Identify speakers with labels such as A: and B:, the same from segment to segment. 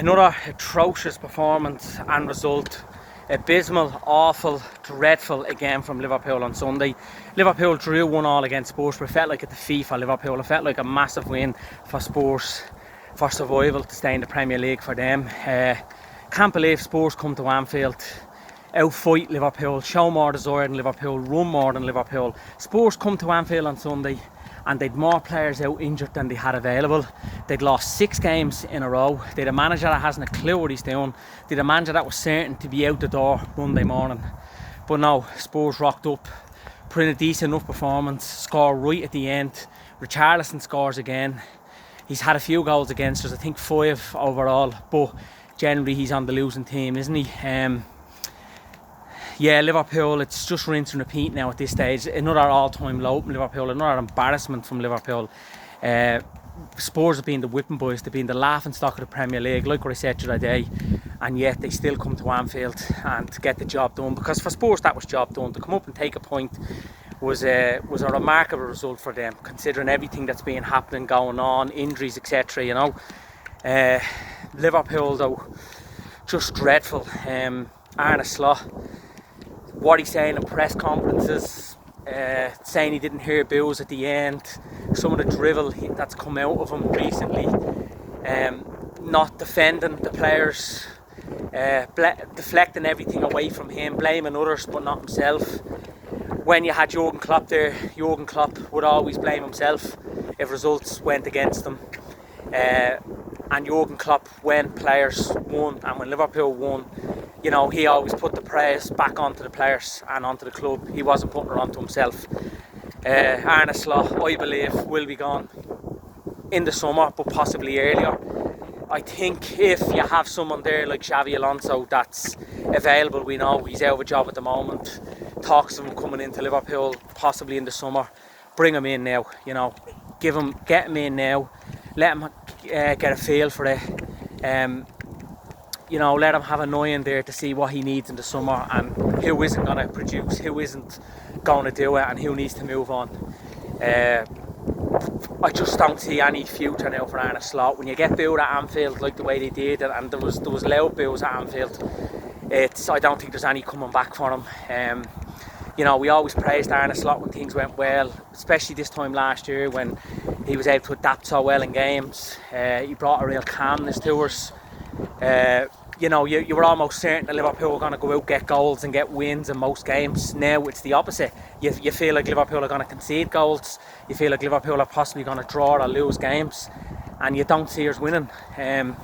A: Another atrocious performance and result. Abysmal, awful, dreadful again from Liverpool on Sunday. Liverpool drew 1-1 against Spurs, but it felt like a defeat for Liverpool. It felt like a massive win for Spurs for survival to stay in the Premier League for them. Can't believe Spurs come to Anfield, outfight Liverpool, show more desire than Liverpool, run more than Liverpool. Spurs come to Anfield on Sunday and they'd more players out injured than they had available. They'd lost 6 games in a row. They'd a manager that hasn't a clue what he's doing. They'd a manager that was certain to be out the door Monday morning. But no, Spurs rocked up, put in a decent enough performance, scored right at the end. Richarlison scores again. He's had a few goals against us, I think 5 overall, but generally he's on the losing team, isn't he? Yeah, Liverpool, it's just rinse and repeat now at this stage. Another all-time low from Liverpool, another embarrassment from Liverpool. Spurs have been the whipping boys, they've been the laughing stock of the Premier League, like what I said the other day, and yet they still come to Anfield and get the job done, because for Spurs that was job done. To come up and take a point was a remarkable result for them, considering everything that's been happening, going on, injuries, etc. You know, Liverpool though, just dreadful. Arne Slot, what he's saying in press conferences, saying he didn't hear boos at the end, some of the drivel that's come out of him recently, not defending the players, deflecting everything away from him, blaming others but not himself. When you had Jurgen Klopp there, Jurgen Klopp would always blame himself if results went against him. And Jurgen Klopp, when players won and when Liverpool won, you know, he always put the praise back onto the players and onto the club. He wasn't putting it onto himself. Arne Slot, I believe, will be gone in the summer, but possibly earlier. I think if you have someone there like Xabi Alonso that's available, we know he's out of a job at the moment, talks of him coming into Liverpool possibly in the summer, bring him in now, you know, get him in now, let him get a feel for it, you know, let him have an eye in there to see what he needs in the summer and who isn't going to produce, who isn't going to do it and who needs to move on. I just don't see any future now for Arne Slot. When you get booed at Anfield like the way they did, and there was loud boos at Anfield, I don't think there's any coming back for him. You know, we always praised Arne Slot when things went well, especially this time last year when he was able to adapt so well in games. He brought a real calmness to us. You know, you were almost certain that Liverpool were going to go out, get goals and get wins in most games. Now it's the opposite. You feel like Liverpool are going to concede goals. You feel like Liverpool are possibly going to draw or lose games, and you don't see us winning. And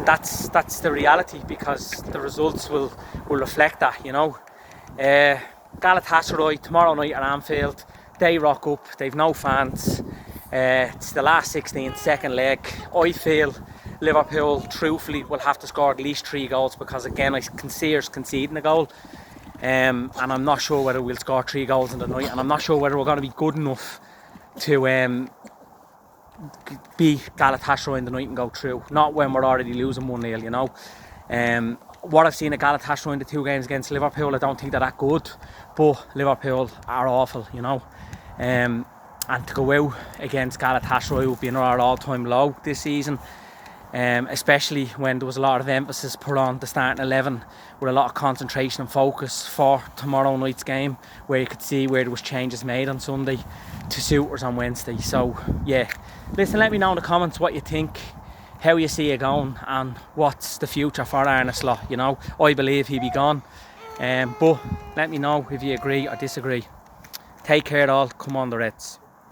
A: that's the reality, because the results will reflect that. You know, Galatasaray tomorrow night at Anfield. They rock up. They've no fans. It's the last 16th, second leg. I feel Liverpool, truthfully, will have to score at least 3 goals, because again I can see us conceding a goal, and I'm not sure whether we'll score 3 goals in the night, and I'm not sure whether we're going to be good enough to beat Galatasaray in the night and go through, not when we're already losing 1-0, you know. What I've seen at Galatasaray in the 2 games against Liverpool, I don't think they're that good, but Liverpool are awful, you know. And to go out against Galatasaray would be another all-time low this season. Especially when there was a lot of emphasis put on the starting 11, with a lot of concentration and focus for tomorrow night's game, where you could see where there was changes made on Sunday to suit us on Wednesday. So yeah, listen, let me know in the comments what you think, how you see it going, and what's the future for Arne Slot. You know, I believe he'll be gone, but let me know if you agree or disagree. Take care all, come on the Reds.